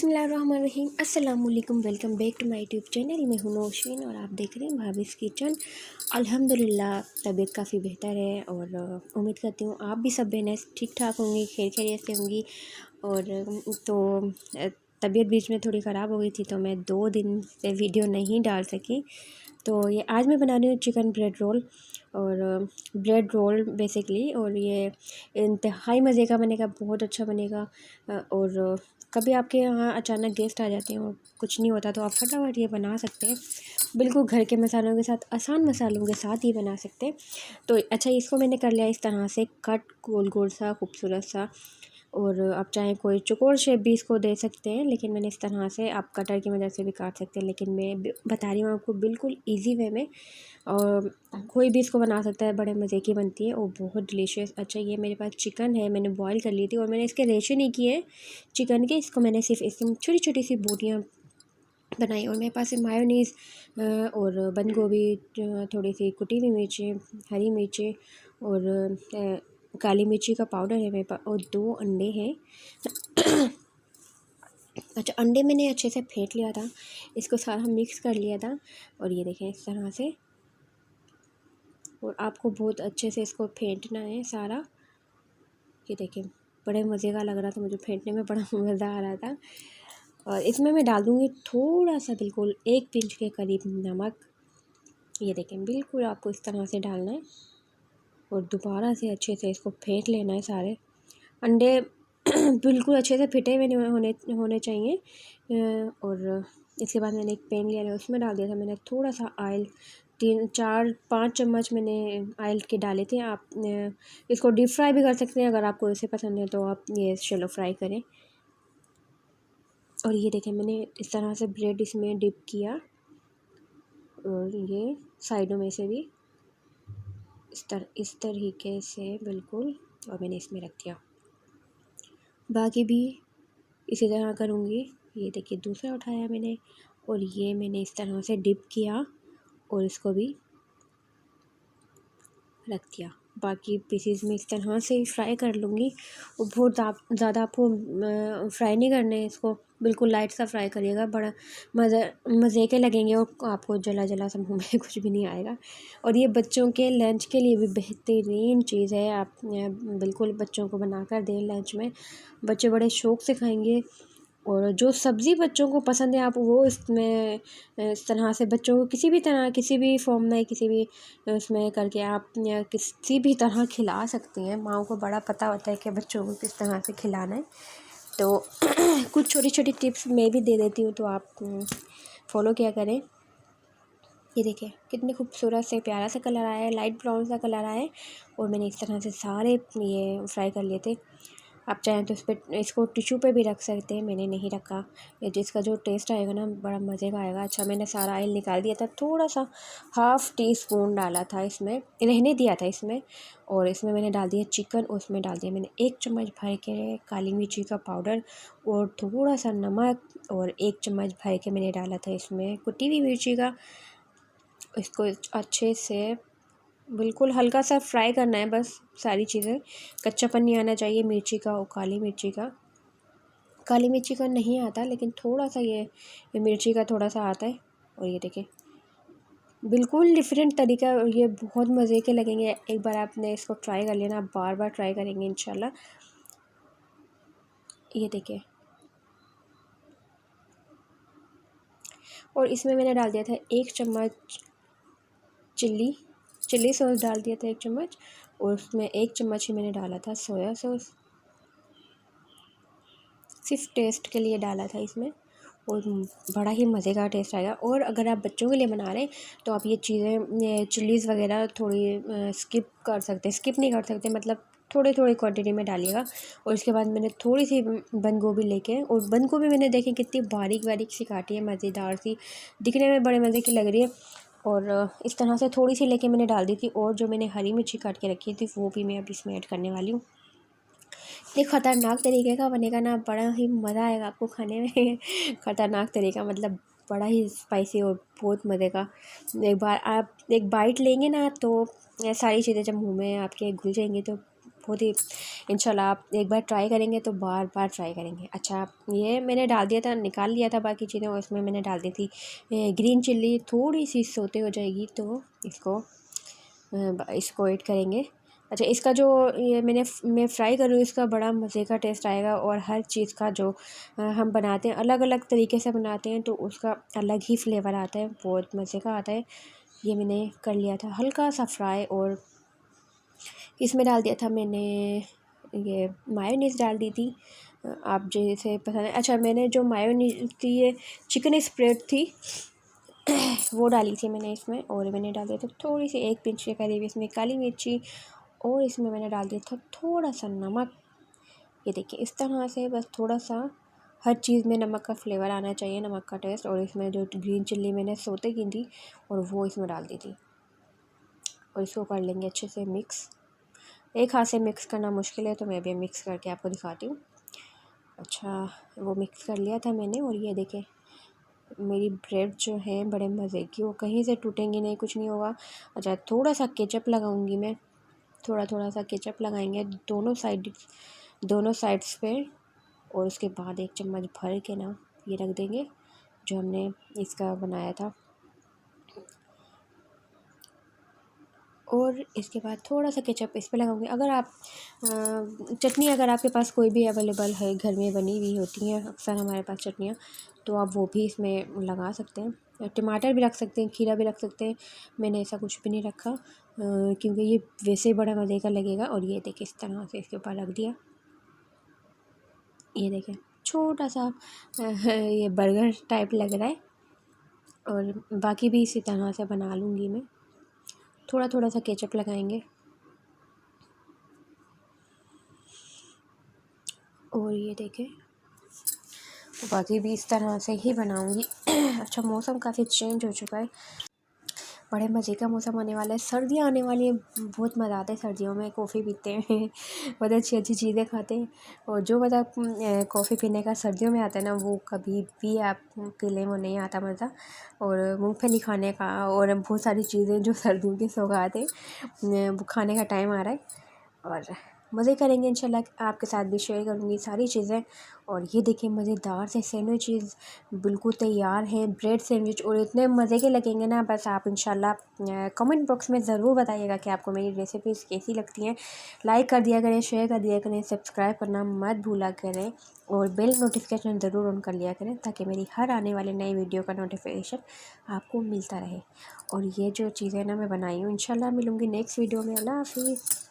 बिस्मिल्लाहिर्रहमानिर्रहीम अस्सलाम वालेकुम। Welcome back to my YouTube channel. मैं हूं नौशीन और आप देख रहे हैं भाभीज़ किचन। अल्हम्दुलिल्लाह तबीयत काफ़ी बेहतर है और उम्मीद करती हूँ आप भी सब बहनें ठीक ठाक होंगी, खैर खैरियत से होंगी। और तबीयत बीच में थोड़ी ख़राब हो गई थी तो मैं 2 दिन से वीडियो नहीं डाल सकी। तो ये आज मैं बना रही हूँ चिकन ब्रेड रोल और ब्रेड रोल बेसिकली, और ये इंतहाई मज़े का बनेगा, बहुत अच्छा बनेगा। और कभी आपके यहाँ अचानक गेस्ट आ जाते हैं और कुछ नहीं होता तो आप फटाफट ये बना सकते हैं, बिल्कुल घर के मसालों के साथ, आसान मसालों के साथ ही बना सकते हैं। तो अच्छा, इसको मैंने कर लिया इस तरह से कट, गोल गोल सा खूबसूरत सा। और आप चाहें कोई चौकोर शेप भी इसको दे सकते हैं, लेकिन मैंने इस तरह से, आप कटर की मदद से भी काट सकते हैं, लेकिन मैं बता रही हूँ आपको बिल्कुल इजी वे में। और कोई भी इसको बना सकता है, बड़े मज़े की बनती है और बहुत डिलीशियस। अच्छा, ये मेरे पास चिकन है, मैंने बॉईल कर ली थी और मैंने इसके रेशे नहीं किए चिकन के, इसको मैंने सिर्फ इसकी छोटी छोटी सी बोटियाँ बनाई। और मेरे पास मायोनीज़ और बंद गोभी, थोड़ी सी कुटी हुई मिर्चें, हरी मिर्चें और काली मिर्ची का पाउडर है मेरे पास, और 2 अंडे हैं। अच्छा, अंडे मैंने अच्छे से फेंट लिया था, इसको सारा मिक्स कर लिया था और ये देखें इस तरह से। और आपको बहुत अच्छे से इसको फेंटना है सारा। ये देखें बड़े मज़े का लग रहा था मुझे, फेंटने में बड़ा मज़ा आ रहा था। और इसमें मैं डाल दूँगी थोड़ा सा, बिल्कुल 1 पिंच के करीब नमक। ये देखें बिल्कुल आपको इस तरह से डालना है और दोबारा से अच्छे से इसको फेंट लेना है सारे अंडे। बिल्कुल अच्छे से फिटे हुए होने चाहिए। और इसके बाद मैंने एक पैन लिया है, उसमें डाल दिया था मैंने थोड़ा सा ऑयल, 3-4-5 चम्मच मैंने ऑयल के डाले थे। आप इसको डीप फ्राई भी कर सकते हैं, अगर आपको इसे पसंद है तो आप ये शैलो फ्राई करें। और ये देखें मैंने इस तरह से ब्रेड इसमें डिप किया और ये साइडों में से भी इस तरीके से बिल्कुल, और मैंने इसमें रख दिया। बाकी भी इसी तरह करूँगी। ये देखिए दूसरा उठाया मैंने और ये मैंने इस तरह से डिप किया और इसको भी रख दिया। बाकी पीसीज में इस तरह से फ्राई कर लूँगी। और बहुत ज़्यादा आपको फ्राई नहीं करने, इसको बिल्कुल लाइट सा फ्राई करिएगा, बड़ा मज़े के लगेंगे और आपको जला जला सा मुँह में कुछ भी नहीं आएगा। और ये बच्चों के लंच के लिए भी बेहतरीन चीज़ है, आप बिल्कुल बच्चों को बना कर दें लंच में, बच्चे बड़े शौक़ से खाएँगे। और जो सब्ज़ी बच्चों को पसंद है आप वो इसमें इस तरह से बच्चों को किसी भी तरह, किसी भी फॉर्म में, किसी भी उसमें करके आप या किसी भी तरह खिला सकती हैं। माँओं को बड़ा पता होता है कि बच्चों को किस तरह से खिलाना है। तो कुछ छोटी छोटी टिप्स मैं भी दे देती हूँ, तो आप फॉलो किया करें। ये देखिए कितने खूबसूरत से प्यारा सा कलर आया है, लाइट ब्राउन सा कलर आया है। और मैंने इस तरह से सारे ये फ्राई कर लिए थे। आप चाहें तो इस पर, इसको टिश्यू पे भी रख सकते हैं, मैंने नहीं रखा। जिसका जो टेस्ट आएगा ना बड़ा मज़े का आएगा। अच्छा, मैंने सारा ऑयल निकाल दिया था, थोड़ा सा 1/2 टीस्पून डाला था इसमें, रहने दिया था इसमें। और इसमें मैंने डाल दिया चिकन, उसमें डाल दिया मैंने 1 चम्मच भर के काली मिर्ची का पाउडर और थोड़ा सा नमक, और 1 चम्मच भर के मैंने डाला था इसमें कुटी हुई मिर्ची का। इसको अच्छे से बिल्कुल हल्का सा फ्राई करना है, बस सारी चीज़ें, कच्चापन नहीं आना चाहिए मिर्ची का और काली मिर्ची का। काली मिर्ची का नहीं आता, लेकिन थोड़ा सा ये मिर्ची का थोड़ा सा आता है। और ये देखिए बिल्कुल डिफरेंट तरीका, और ये बहुत मज़े के लगेंगे। एक बार आपने इसको ट्राई कर लेना, आप बार बार ट्राई करेंगे इंशाल्लाह। ये देखिए, और इसमें मैंने डाल दिया था 1 चम्मच चिल्ली सॉस डाल दिया था 1 चम्मच। और उसमें 1 चम्मच ही मैंने डाला था सोया सॉस, सिर्फ टेस्ट के लिए डाला था इसमें। और बड़ा ही मज़े का टेस्ट आएगा। और अगर आप बच्चों के लिए बना रहे हैं तो आप ये चीज़ें, ये चिल्लीज़ वगैरह थोड़ी स्किप कर सकते हैं, स्किप नहीं कर सकते, मतलब थोड़ी थोड़ी क्वांटिटी में डालिएगा। और इसके बाद मैंने थोड़ी सी बंद गोभी लेके, और बंद गोभी मैंने देखें कितनी बारीक बारीक सी काटी है, मज़ेदार सी, दिखने में बड़े मज़े की लग रही है। और इस तरह से थोड़ी सी लेके मैंने डाल दी थी। और जो मैंने हरी मिर्ची काट के रखी थी वो भी मैं अब इसमें ऐड करने वाली हूँ। ये ख़तरनाक तरीके का बनेगा ना, बड़ा ही मज़ा आएगा आपको खाने में। ख़तरनाक तरीका मतलब बड़ा ही स्पाइसी और बहुत मज़े का। एक बार आप एक बाइट लेंगे ना तो ये सारी चीज़ें जब मुंह में आपके घुल जाएंगी तो बहुत ही इंशाल्लाह आप एक बार ट्राई करेंगे तो बार बार ट्राई करेंगे। अच्छा, ये मैंने डाल दिया था, निकाल लिया था बाकी चीज़ें, और इसमें मैंने डाल दी थी ग्रीन चिल्ली। थोड़ी सी सोते हो जाएगी तो इसको ऐड करेंगे। अच्छा, इसका जो ये मैं फ्राई कर रही हूँ, इसका बड़ा मज़े का टेस्ट आएगा। और हर चीज़ का जो हम बनाते हैं अलग अलग तरीके से बनाते हैं तो उसका अलग ही फ्लेवर आता है, बहुत मज़े का आता है। ये मैंने कर लिया था हल्का सा फ्राई, और इसमें डाल दिया था मैंने ये मायोनीज़ डाल दी थी, आप जैसे पसंद है। अच्छा, मैंने जो मायोनीज़ थी ये चिकन स्प्रेड थी वो डाली थी मैंने इसमें, और मैंने डाल दिया था थोड़ी सी 1 पिंच के करीब इसमें काली मिर्ची, और इसमें मैंने डाल दिया था थोड़ा सा नमक। ये देखिए इस तरह से बस थोड़ा सा हर चीज़ में नमक का फ्लेवर आना चाहिए, नमक का टेस्ट। और इसमें जो ग्रीन चिल्ली मैंने सोते की थी और वो इसमें डाल दी थी, और इसको कर लेंगे अच्छे से मिक्स। एक हाथ से मिक्स करना मुश्किल है तो मैं भी मिक्स करके आपको दिखाती हूँ। अच्छा, वो मिक्स कर लिया था मैंने, और ये देखें मेरी ब्रेड जो है बड़े मज़े की, वो कहीं से टूटेंगी नहीं, कुछ नहीं होगा। अच्छा, थोड़ा सा केचप लगाऊंगी मैं, थोड़ा थोड़ा सा केचप लगाएंगे दोनों साइड्स पे, और उसके बाद 1 चम्मच भर के ना ये रख देंगे जो हमने इसका बनाया था। और इसके बाद थोड़ा सा केचप इस पे लगाऊंगी। अगर आप चटनी अगर आपके पास कोई भी अवेलेबल है, घर में बनी हुई होती हैं अक्सर हमारे पास चटनियाँ, तो आप वो भी इसमें लगा सकते हैं। टमाटर भी रख सकते हैं, खीरा भी रख सकते हैं। मैंने ऐसा कुछ भी नहीं रखा क्योंकि ये वैसे ही बड़ा मज़े का लगेगा। और ये देखिए इस तरह से इसके ऊपर रख दिया। ये देखें छोटा सा ये बर्गर टाइप लग रहा है, और बाकी भी इसी तरह से बना लूँगी मैं। थोड़ा थोड़ा सा केचप लगाएंगे, और ये देखें बाकी भी इस तरह से ही बनाऊंगी। अच्छा, मौसम काफ़ी चेंज हो चुका है, बड़े मज़े का मौसम आने वाला है, सर्दियाँ आने वाली है। बहुत मज़ा आता है सर्दियों में, कॉफ़ी पीते हैं बहुत अच्छी अच्छी चीज़ें खाते हैं। और जो मज़ा कॉफ़ी पीने का सर्दियों में आता है ना, वो कभी भी आप पी लें वो नहीं आता मज़ा। और मूँगफली खाने का और बहुत सारी चीज़ें जो सर्दियों के सौगात है वो खाने का टाइम आ रहा है, और मज़े करेंगे इंशाल्लाह। आपके साथ भी शेयर करूँगी सारी चीज़ें। और ये देखिए मज़ेदार से सैंडविचेस बिल्कुल तैयार हैं, ब्रेड सैंडविच, और इतने मज़े के लगेंगे ना, बस आप इंशाल्लाह कमेंट बॉक्स में ज़रूर बताइएगा कि आपको मेरी रेसिपीज़ कैसी लगती हैं। लाइक कर दिया करें, शेयर कर दिया करें, सब्सक्राइब करना मत भूला करें, और बेल नोटिफिकेशन ज़रूर ऑन कर लिया करें ताकि मेरी हर आने वाले नई वीडियो का नोटिफिकेशन आपको मिलता रहे। और ये जो चीज़ें ना मैं बनाई हूँ, इंशाल्लाह मिलूँगी नेक्स्ट वीडियो में। अल्लाह हाफ़िज़।